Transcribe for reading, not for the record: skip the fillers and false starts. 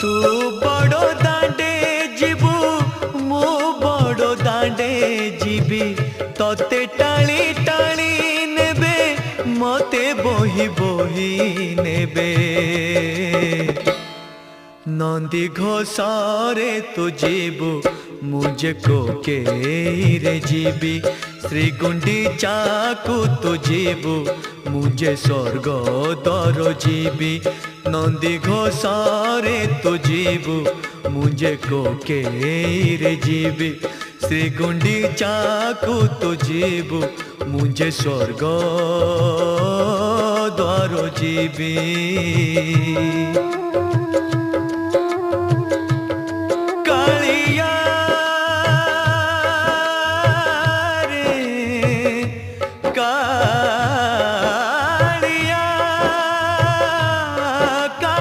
तू बड़ो दांडे जीवु मु बड़ो दांडे जीवी तोते टाली टाली नेबे मते बोही बोही नेबे नंदी घोषारे तू जीवु मुझे को के रे जीवी श्री गुंडीचा को तू जीवु मुझे स्वर्ग दर जीवी नंदी घोषारे तू जीवु मुझे को के रे जीवी श्री गुंडीचा को तू जीवु मुझे स्वर्ग द्वार जीवी।